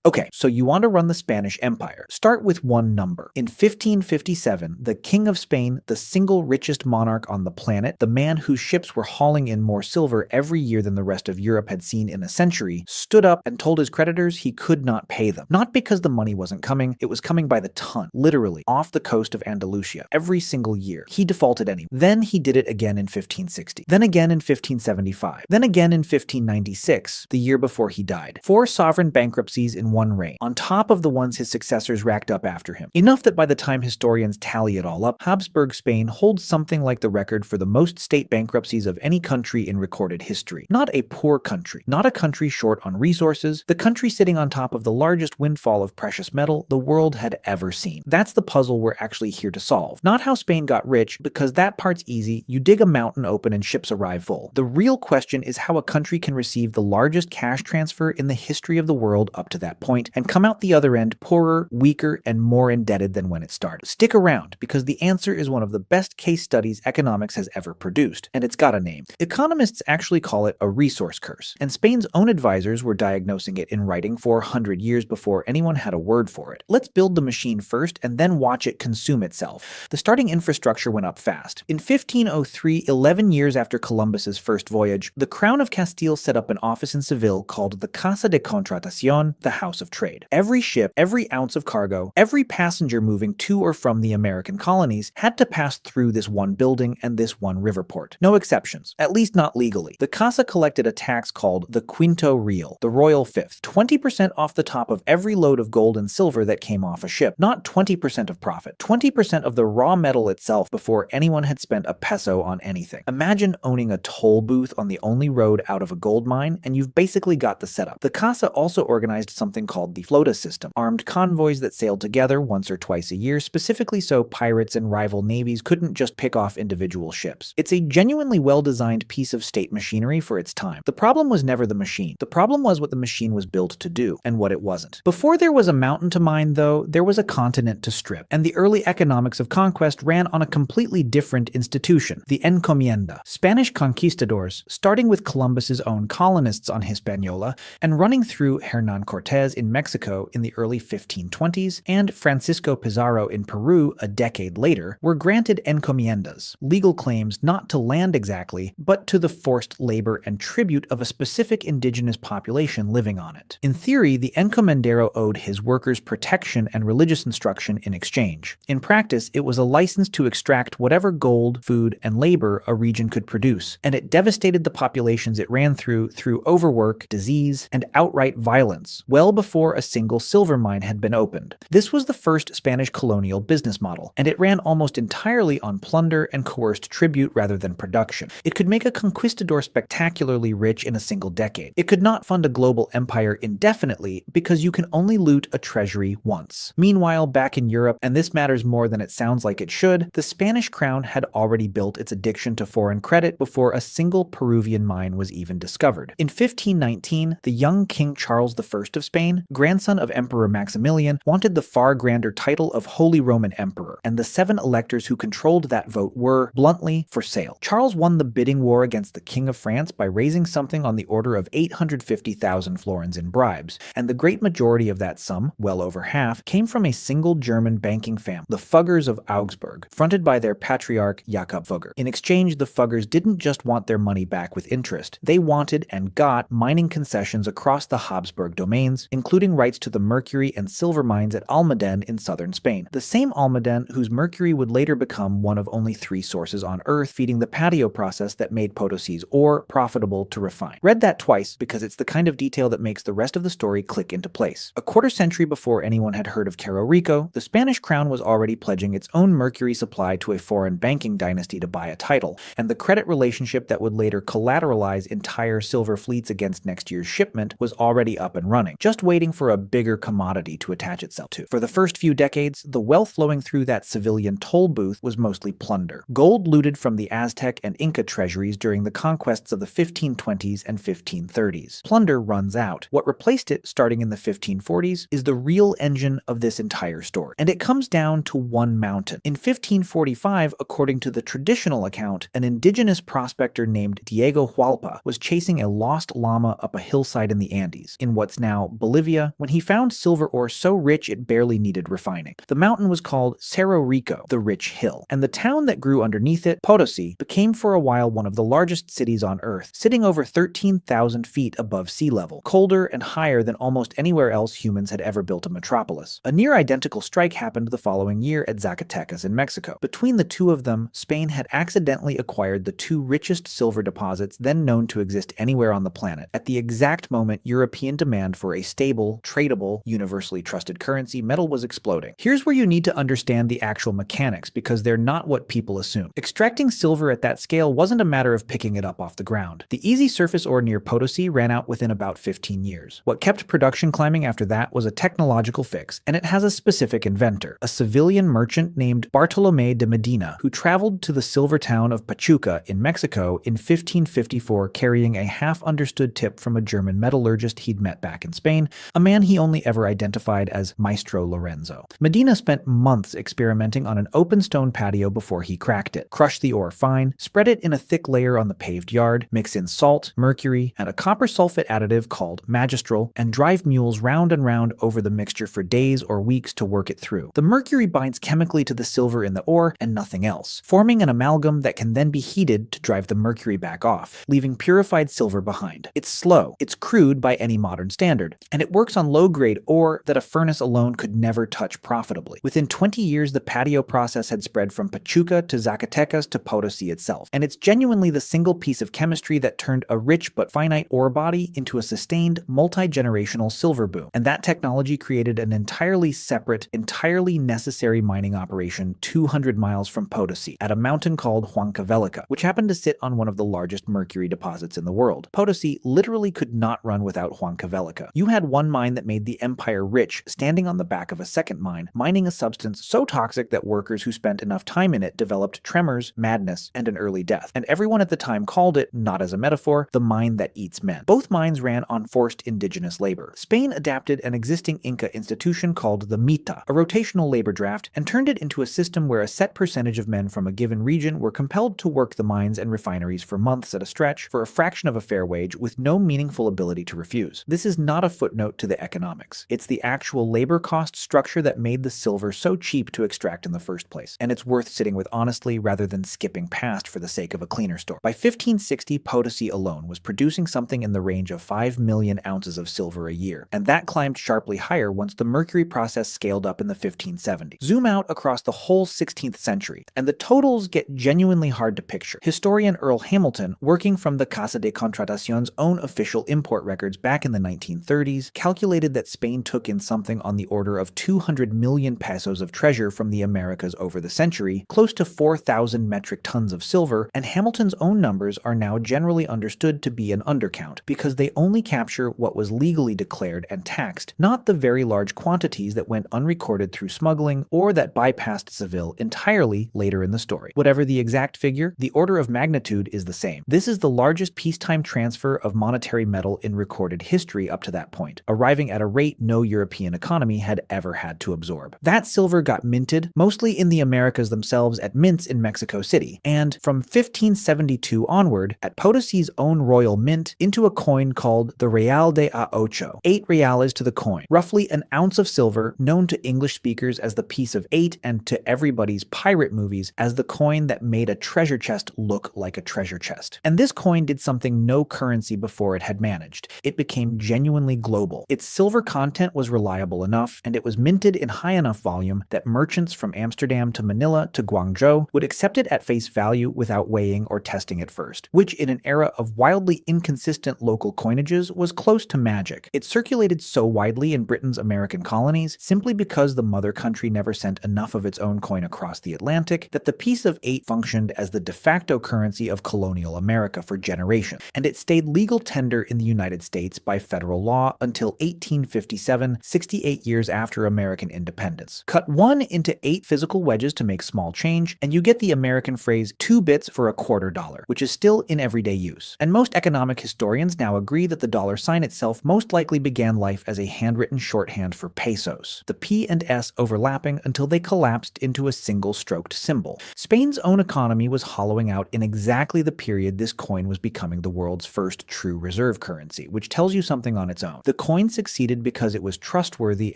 Okay, so you want to run the Spanish Empire. Start with one number. In 1557, the King of Spain, the single richest monarch on the planet, the man whose ships were hauling in more silver every year than the rest of Europe had seen in a century, stood up and told his creditors he could not pay them. Not because the money wasn't coming, it was coming by the ton, literally, off the coast of Andalusia, every single year. He defaulted anyway. Then he did it again in 1560, then again in 1575, then again in 1596, the year before he died. 4 sovereign bankruptcies in one reign, on top of the ones his successors racked up after him. Enough that by the time historians tally it all up, Habsburg Spain holds something like the record for the most state bankruptcies of any country in recorded history. Not a poor country, not a country short on resources, the country sitting on top of the largest windfall of precious metal the world had ever seen. That's the puzzle we're actually here to solve. Not how Spain got rich, because that part's easy, you dig a mountain open and ships arrive full. The real question is how a country can receive the largest cash transfer in the history of the world up to that point and come out the other end poorer, weaker, and more indebted than when it started. Stick around, because the answer is one of the best case studies economics has ever produced, and it's got a name. Economists actually call it a resource curse, and Spain's own advisors were diagnosing it in writing 400 years before anyone had a word for it. Let's build the machine first and then watch it consume itself. The starting infrastructure went up fast. In 1503, 11 years after Columbus's first voyage, the Crown of Castile set up an office in Seville called the Casa de Contratación, the House of Trade. Every ship, every ounce of cargo, every passenger moving to or from the American colonies had to pass through this one building and this one river port. No exceptions, at least not legally. The Casa collected a tax called the Quinto Real, the Royal Fifth, 20% off the top of every load of gold and silver that came off a ship. Not 20% of profit, 20% of the raw metal itself before anyone had spent a peso on anything. Imagine owning a toll booth on the only road out of a gold mine, and you've basically got the setup. The Casa also organized something called the flota system, armed convoys that sailed together once or twice a year, specifically so pirates and rival navies couldn't just pick off individual ships. It's a genuinely well-designed piece of state machinery for its time. The problem was never the machine. The problem was what the machine was built to do, and what it wasn't. Before there was a mountain to mine, though, there was a continent to strip, and the early economics of conquest ran on a completely different institution, the encomienda. Spanish conquistadors, starting with Columbus's own colonists on Hispaniola, and running through Hernán Cortés in Mexico in the early 1520s, and Francisco Pizarro in Peru a decade later, were granted encomiendas, legal claims not to land exactly, but to the forced labor and tribute of a specific indigenous population living on it. In theory, the encomendero owed his workers protection and religious instruction in exchange. In practice, it was a license to extract whatever gold, food, and labor a region could produce, and it devastated the populations it ran through overwork, disease, and outright violence, well before a single silver mine had been opened. This was the first Spanish colonial business model, and it ran almost entirely on plunder and coerced tribute rather than production. It could make a conquistador spectacularly rich in a single decade. It could not fund a global empire indefinitely because you can only loot a treasury once. Meanwhile, back in Europe, and this matters more than it sounds like it should, the Spanish crown had already built its addiction to foreign credit before a single Peruvian mine was even discovered. In 1519, the young King Charles I of Spain, grandson of Emperor Maximilian, wanted the far grander title of Holy Roman Emperor, and the 7 electors who controlled that vote were, bluntly, for sale. Charles won the bidding war against the King of France by raising something on the order of 850,000 florins in bribes, and the great majority of that sum, well over half, came from a single German banking family, the Fuggers of Augsburg, fronted by their patriarch Jakob Fugger. In exchange, the Fuggers didn't just want their money back with interest. They wanted and got mining concessions across the Habsburg domains, including rights to the mercury and silver mines at Almaden in southern Spain. The same Almaden whose mercury would later become one of only 3 sources on Earth, feeding the patio process that made Potosí's ore profitable to refine. Read that twice because it's the kind of detail that makes the rest of the story click into place. A quarter century before anyone had heard of Caro Rico, the Spanish crown was already pledging its own mercury supply to a foreign banking dynasty to buy a title, and the credit relationship that would later collateralize entire silver fleets against next year's shipment was already up and running, just waiting for a bigger commodity to attach itself to. For the first few decades, the wealth flowing through that civilian toll booth was mostly plunder. Gold looted from the Aztec and Inca treasuries during the conquests of the 1520s and 1530s. Plunder runs out. What replaced it, starting in the 1540s, is the real engine of this entire story. And it comes down to one mountain. In 1545, according to the traditional account, an indigenous prospector named Diego Hualpa was chasing a lost llama up a hillside in the Andes, in what's now Bolivia Bolivia, when he found silver ore so rich it barely needed refining. The mountain was called Cerro Rico, the Rich Hill, and the town that grew underneath it, Potosí, became for a while one of the largest cities on Earth, sitting over 13,000 feet above sea level, colder and higher than almost anywhere else humans had ever built a metropolis. A near-identical strike happened the following year at Zacatecas in Mexico. Between the two of them, Spain had accidentally acquired the two richest silver deposits then known to exist anywhere on the planet, at the exact moment European demand for a stable, tradable, universally trusted currency metal was exploding. Here's where you need to understand the actual mechanics, because they're not what people assume. Extracting silver at that scale wasn't a matter of picking it up off the ground. The easy surface ore near Potosí ran out within about 15 years. What kept production climbing after that was a technological fix, and it has a specific inventor, a civilian merchant named Bartolomé de Medina, who traveled to the silver town of Pachuca in Mexico in 1554 carrying a half-understood tip from a German metallurgist he'd met back in Spain, a man he only ever identified as Maestro Lorenzo. Medina spent months experimenting on an open stone patio before he cracked it, crushed the ore fine, spread it in a thick layer on the paved yard, mix in salt, mercury, and a copper sulfate additive called magistral, and drive mules round and round over the mixture for days or weeks to work it through. The mercury binds chemically to the silver in the ore and nothing else, forming an amalgam that can then be heated to drive the mercury back off, leaving purified silver behind. It's slow, it's crude by any modern standard, and it works on low-grade ore that a furnace alone could never touch profitably. Within 20 years, the patio process had spread from Pachuca to Zacatecas to Potosí itself, and it's genuinely the single piece of chemistry that turned a rich but finite ore body into a sustained, multi-generational silver boom. And that technology created an entirely separate, entirely necessary mining operation 200 miles from Potosí, at a mountain called Huancavelica, which happened to sit on one of the largest mercury deposits in the world. Potosí literally could not run without Huancavelica. You had one mine that made the empire rich standing on the back of a second mine, mining a substance so toxic that workers who spent enough time in it developed tremors, madness, and an early death. And everyone at the time called it, not as a metaphor, the mine that eats men. Both mines ran on forced indigenous labor. Spain adapted an existing Inca institution called the mita, a rotational labor draft, and turned it into a system where a set percentage of men from a given region were compelled to work the mines and refineries for months at a stretch for a fraction of a fair wage with no meaningful ability to refuse. This is not a footnote to the economics. It's the actual labor cost structure that made the silver so cheap to extract in the first place, and it's worth sitting with honestly rather than skipping past for the sake of a cleaner story. By 1560, Potosí alone was producing something in the range of 5 million ounces of silver a year, and that climbed sharply higher once the mercury process scaled up in the 1570s. Zoom out across the whole 16th century, and the totals get genuinely hard to picture. Historian Earl Hamilton, working from the Casa de Contratación's own official import records back in the 1930s, calculated that Spain took in something on the order of 200 million pesos of treasure from the Americas over the century, close to 4,000 metric tons of silver, and Hamilton's own numbers are now generally understood to be an undercount, because they only capture what was legally declared and taxed, not the very large quantities that went unrecorded through smuggling or that bypassed Seville entirely later in the story. Whatever the exact figure, the order of magnitude is the same. This is the largest peacetime transfer of monetary metal in recorded history up to that point, arriving at a rate no European economy had ever had to absorb. That silver got minted, mostly in the Americas themselves at mints in Mexico City, and from 1572 onward, at Potosí's own royal mint, into a coin called the Real de a Ocho, 8 reales to the coin, roughly an ounce of silver, known to English speakers as the piece of 8 and to everybody's pirate movies as the coin that made a treasure chest look like a treasure chest. And this coin did something no currency before it had managed. It became genuinely global. Its silver content was reliable enough, and it was minted in high enough volume that merchants from Amsterdam to Manila to Guangzhou would accept it at face value without weighing or testing it first, which in an era of wildly inconsistent local coinages was close to magic. It circulated so widely in Britain's American colonies simply because the mother country never sent enough of its own coin across the Atlantic that the piece of 8 functioned as the de facto currency of colonial America for generations, and it stayed legal tender in the United States by federal law until 1857, 68 years after American independence. Cut 1 into 8 physical wedges to make small change, and you get the American phrase 2 bits for a $quarter, which is still in everyday use. And most economic historians now agree that the dollar sign itself most likely began life as a handwritten shorthand for pesos, the P and S overlapping until they collapsed into a single stroked symbol. Spain's own economy was hollowing out in exactly the period this coin was becoming the world's first true reserve currency, which tells you something on its own. The coin succeeded because it was trustworthy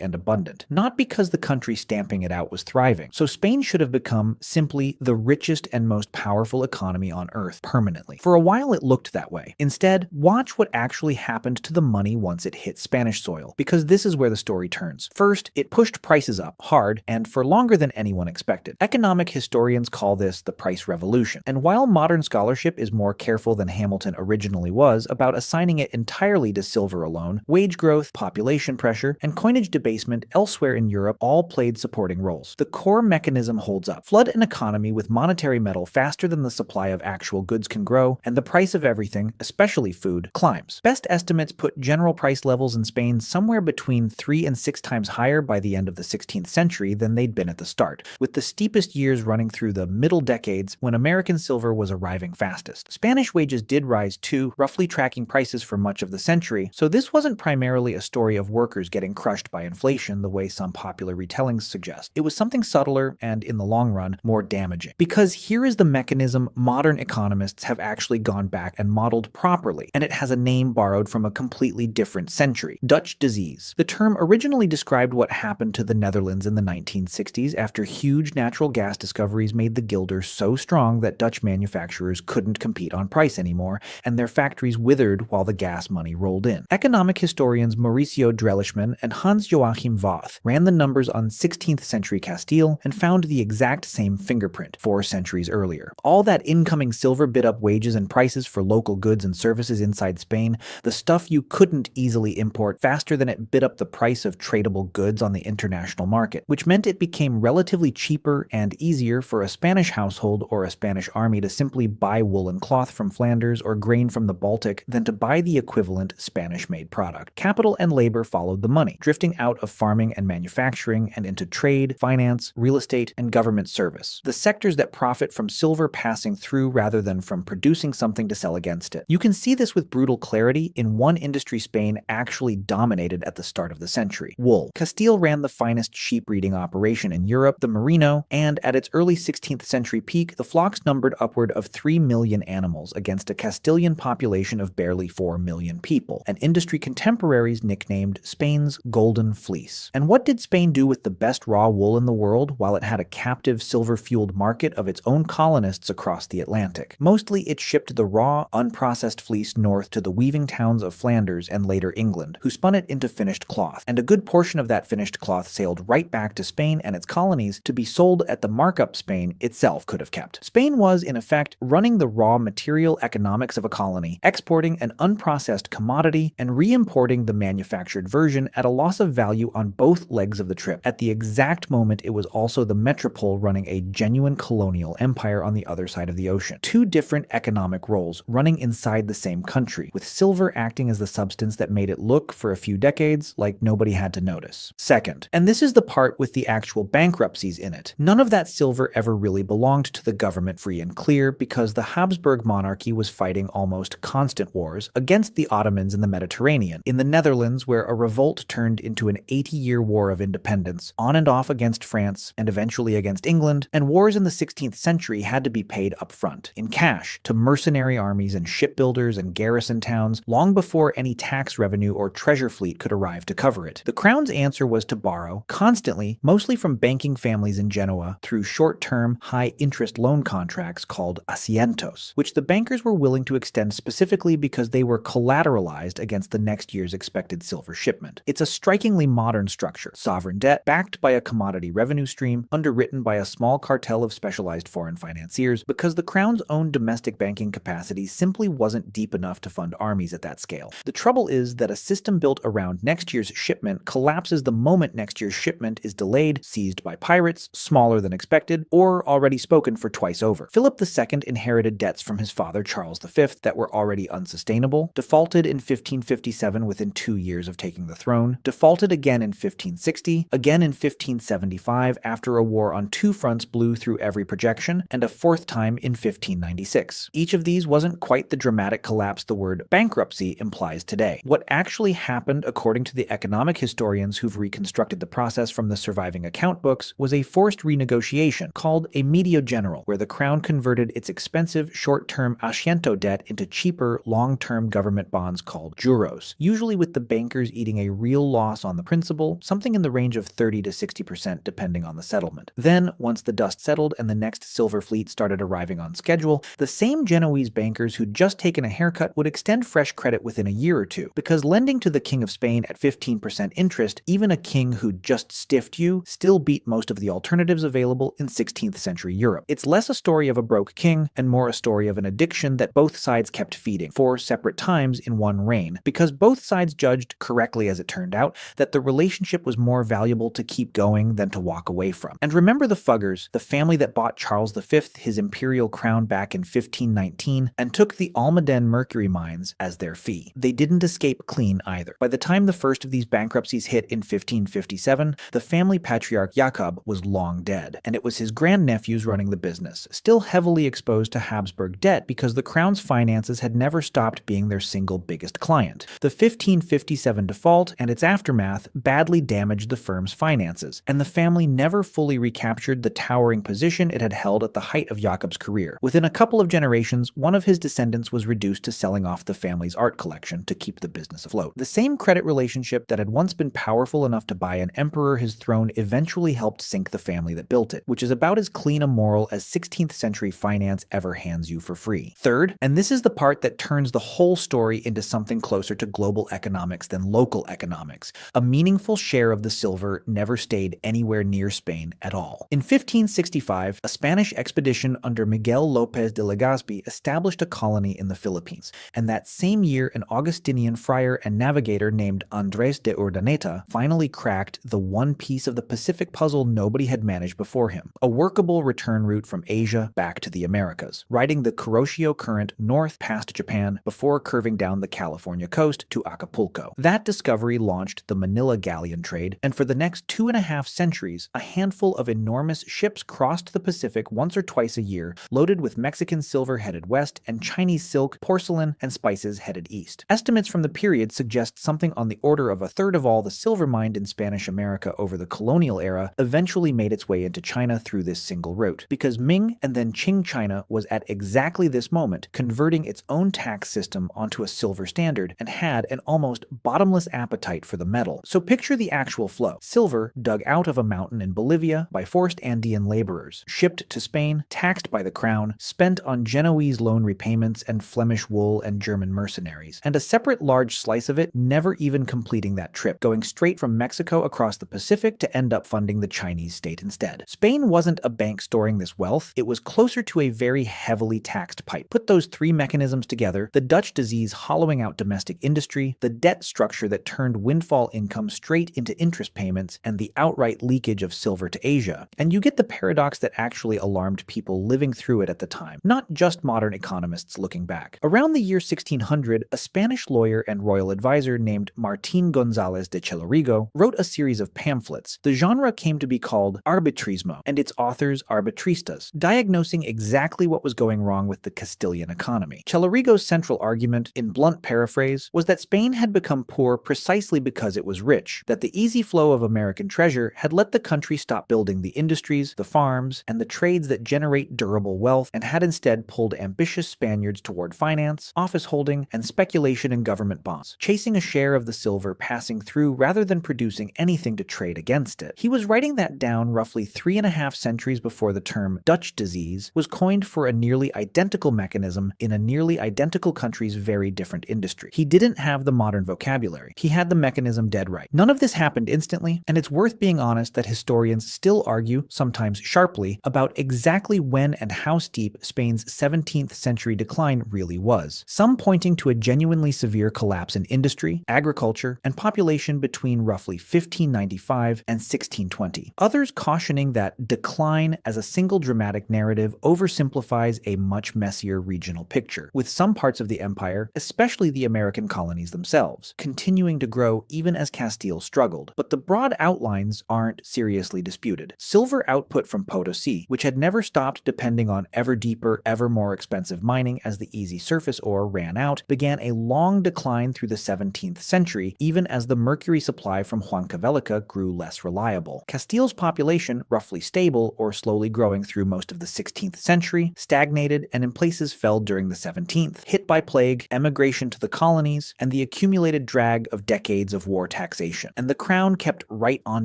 and abundant, not because the country stamping it out was thriving. So Spain should have become simply the richest and most powerful economy on earth permanently. For a while it looked that way. Instead, watch what actually happened to the money once it hit Spanish soil, because this is where the story turns. First, it pushed prices up hard and for longer than anyone expected. Economic historians call this the price revolution. And while modern scholarship is more careful than Hamilton originally was about assigning it entirely to silver alone, wage growth, population pressure, and coinage debasement elsewhere in Europe all played supporting roles. The core mechanism holds up. Flood an economy with monetary metal faster than the supply of actual goods can grow, and the price of everything, especially food, climbs. Best estimates put general price levels in Spain somewhere between 3 and 6 times higher by the end of the 16th century than they'd been at the start, with the steepest years running through the middle decades when American silver was arriving fastest. Spanish wages did rise too, roughly tracking prices for much of the century, so this wasn't primarily a story of workers getting crushed by inflation the way some popular retellings suggest. It was something subtler and, in the long run, more damaging. Because here is the mechanism modern economists have actually gone back and modeled properly, and it has a name borrowed from a completely different century: Dutch disease. The term originally described what happened to the Netherlands in the 1960s after huge natural gas discoveries made the guilder so strong that Dutch manufacturers couldn't compete on price anymore, and their factories withered while the gas money rolled in. Economic historians Mauricio Drelischmann and Hans-Joachim Voth ran the numbers on 16th century Castile and found the exact same fingerprint 4 centuries earlier. All that incoming silver bid up wages and prices for local goods and services inside Spain, the stuff you couldn't easily import, faster than it bid up the price of tradable goods on the international market, which meant it became relatively cheaper and easier for a Spanish household or a Spanish army to simply buy woolen cloth from Flanders or grain from the Baltic than to buy the equivalent Spanish-made product. Capital and labor followed the money, drifting out of farming and manufacturing and into trade, finance, real estate, and government service, the sectors that profit from silver passing through rather than from producing something to sell against it. You can see this with brutal clarity in one industry Spain actually dominated at the start of the century: wool. Castile ran the finest sheep breeding operation in Europe, the merino, and at its early 16th century peak, the flocks numbered upward of 3 million animals against a Castilian population of barely 4 million people, an industry contemporaries nicknamed Spain's Golden Fleece. And what did Spain do with the best raw wool in the world while it had a captive silver-fueled market of its own colonists across the Atlantic? Mostly it shipped the raw, unprocessed fleece north to the weaving towns of Flanders and later England, who spun it into finished cloth, and a good portion of that finished cloth sailed right back to Spain and its colonies to be sold at the markup Spain itself could have kept. Spain was, in effect, running the raw material economics of a colony, exporting an unprocessed commodity and re-importing the manufactured version at a loss of value on both legs of the trip. At the exact moment, it was also the metropole running a genuine colonial empire on the other side of the ocean. 2 different economic roles running inside the same country, with silver acting as the substance that made it look, for a few decades, like nobody had to notice. Second, and this is the part with the actual bankruptcies in it, none of that silver ever really belonged to the government free and clear because the Habsburg monarchy was fighting almost constant wars against the Ottomans in the Mediterranean, in the Netherlands where a revolt turned into an 80-year war of independence, on and off against France and eventually against England, and wars in the 16th century had to be paid up front, in cash, to mercenary armies and shipbuilders and garrison towns long before any tax revenue or treasure fleet could arrive to cover it. The crown's answer was to borrow, constantly, mostly from banking families in Genoa, through short-term, high-interest loan contracts called asientos, which the bankers were willing to extend specifically because they were collateralized against the next year's expected silver shipment. It's a strikingly modern structure: sovereign debt, backed by a commodity revenue stream, underwritten by a small cartel of specialized foreign financiers, because the crown's own domestic banking capacity simply wasn't deep enough to fund armies at that scale. The trouble is that a system built around next year's shipment collapses the moment next year's shipment is delayed, seized by pirates, smaller than expected, or already spoken for twice over. Philip II inherited debts from his father Charles V that were already unsustainable, defaulted in 1557 within 2 years of taking the throne, defaulted again in 1560, again in 1575 after a war on 2 fronts blew through every projection, and a 4th time in 1596. Each of these wasn't quite the dramatic collapse the word bankruptcy implies today. What actually happened, according to the economic historians who've reconstructed the process from the surviving account books, was a forced renegotiation called a medio general, where the crown converted its expensive short-term asiento debt into cheaper long-term government bonds called juros, usually usually with the bankers eating a real loss on the principal, something in the range of 30 to 60% depending on the settlement. Then, once the dust settled and the next silver fleet started arriving on schedule, the same Genoese bankers who'd just taken a haircut would extend fresh credit within a year or two, because lending to the King of Spain at 15% interest, even a king who'd just stiffed you, still beat most of the alternatives available in 16th century Europe. It's less a story of a broke king and more a story of an addiction that both sides kept feeding, 4 separate times in one reign, because both sides judged, correctly as it turned out, that the relationship was more valuable to keep going than to walk away from. And remember the Fuggers, the family that bought Charles V his imperial crown back in 1519 and took the Almaden mercury mines as their fee. They didn't escape clean either. By the time the first of these bankruptcies hit in 1557, the family patriarch Jakob was long dead, and it was his grandnephews running the business, still heavily exposed to Habsburg debt because the crown's finances had never stopped being their single biggest client. The 1557 default and its aftermath badly damaged the firm's finances, and the family never fully recaptured the towering position it had held at the height of Jakob's career. Within a couple of generations, one of his descendants was reduced to selling off the family's art collection to keep the business afloat. The same credit relationship that had once been powerful enough to buy an emperor his throne eventually helped sink the family that built it, which is about as clean a moral as 16th century finance ever hands you for free. Third, and this is the part that turns the whole story into something closer to global economics than local economics, a meaningful share of the silver never stayed anywhere near Spain at all. In 1565, a Spanish expedition under Miguel López de Legazpi established a colony in the Philippines, and that same year an Augustinian friar and navigator named Andrés de Urdaneta finally cracked the one piece of the Pacific puzzle nobody had managed before him, a workable return route from Asia back to the Americas, riding the Kuroshio Current north past Japan before curving down the California coast to Acapulco. That discovery launched the Manila galleon trade, and for the next 2.5 centuries, a handful of enormous ships crossed the Pacific once or twice a year, loaded with Mexican silver headed west and Chinese silk, porcelain, and spices headed east. Estimates from the period suggest something on the order of a third of all the silver mined in Spanish America over the colonial era eventually made its way into China through this single route, because Ming and then Qing China was at exactly this moment converting its own tax system onto a silver standard and had an almost bottomless appetite for the metal. So picture the actual flow. Silver dug out of a mountain in Bolivia by forced Andean laborers, shipped to Spain, taxed by the crown, spent on Genoese loan repayments and Flemish wool and German mercenaries, and a separate large slice of it never even completing that trip, going straight from Mexico across the Pacific to end up funding the Chinese state instead. Spain wasn't a bank storing this wealth, it was closer to a very heavily taxed pipe. Put those three mechanisms together, the Dutch disease hollowing out domestic industry, the debt structure that turned windfall income straight into interest payments, and the outright leakage of silver to Asia, and you get the paradox that actually alarmed people living through it at the time, not just modern economists looking back. Around the year 1600, a Spanish lawyer and royal advisor named Martín González de Chellerigo wrote a series of pamphlets. The genre came to be called arbitrismo, and its authors arbitristas, diagnosing exactly what was going wrong with the Castilian economy. Chellerigo's central argument, in blunt paraphrase, was that Spain had become poor precisely because it was rich, that the easy flow of American treasure had let the country stop building the industries, the farms, and the trades that generate durable wealth, and had instead pulled ambitious Spaniards toward finance, office holding, and speculation in government bonds, chasing a share of the silver passing through rather than producing anything to trade against it. He was writing that down roughly 3.5 centuries before the term Dutch disease was coined for a nearly identical mechanism in a nearly identical country's very different industry. He didn't have the modern vocabulary. He had the mechanism dead right. None of this happened instantly, and it's worth being honest that historians still argue, sometimes sharply, about exactly when and how steep Spain's 17th century decline really was. Some pointing to a genuinely severe collapse in industry, agriculture, and population between roughly 1595 and 1620. Others cautioning that decline as a single dramatic narrative oversimplifies a much messier regional picture, with some parts of the empire, especially the American colonies themselves, continuing to grow even as Castile struggled. But the broad outlines aren't seriously disputed. Silver output from Potosí, which had never stopped depending on ever deeper, ever more expensive mining as the easy surface ore ran out, began a long decline through the 17th century, even as the mercury supply from Huancavelica grew less reliable. Castile's population, roughly stable or slowly growing through most of the 16th century, stagnated and in places fell during the 17th, hit by plague, emigration to the colonies, and the accumulation accumulated drag of decades of war taxation, and the crown kept right on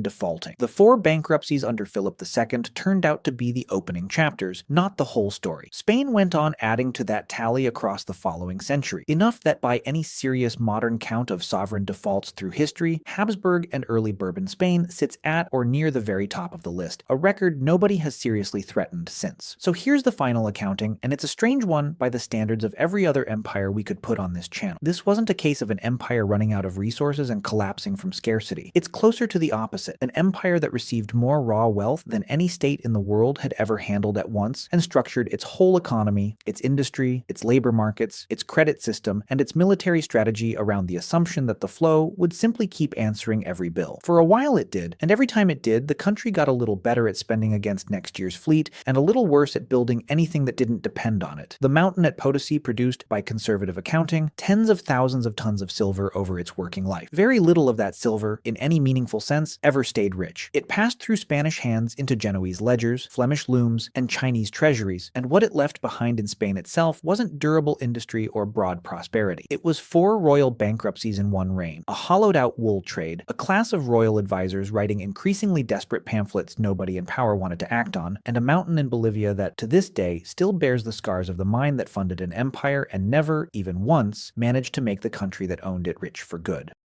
defaulting. The 4 bankruptcies under Philip II turned out to be the opening chapters, not the whole story. Spain went on adding to that tally across the following century, enough that by any serious modern count of sovereign defaults through history, Habsburg and early Bourbon Spain sits at or near the very top of the list, a record nobody has seriously threatened since. So here's the final accounting, and it's a strange one by the standards of every other empire we could put on this channel. This wasn't a case of an empire running out of resources and collapsing from scarcity. It's closer to the opposite, an empire that received more raw wealth than any state in the world had ever handled at once and structured its whole economy, its industry, its labor markets, its credit system, and its military strategy around the assumption that the flow would simply keep answering every bill. For a while it did, and every time it did, the country got a little better at spending against next year's fleet and a little worse at building anything that didn't depend on it. The mountain at Potosí produced, by conservative accounting, tens of thousands of tons of silver over its working life. Very little of that silver, in any meaningful sense, ever stayed rich. It passed through Spanish hands into Genoese ledgers, Flemish looms, and Chinese treasuries, and what it left behind in Spain itself wasn't durable industry or broad prosperity. It was 4 royal bankruptcies in one reign, a hollowed-out wool trade, a class of royal advisors writing increasingly desperate pamphlets nobody in power wanted to act on, and a mountain in Bolivia that, to this day, still bears the scars of the mine that funded an empire and never, even once, managed to make the country that owned it rich for good.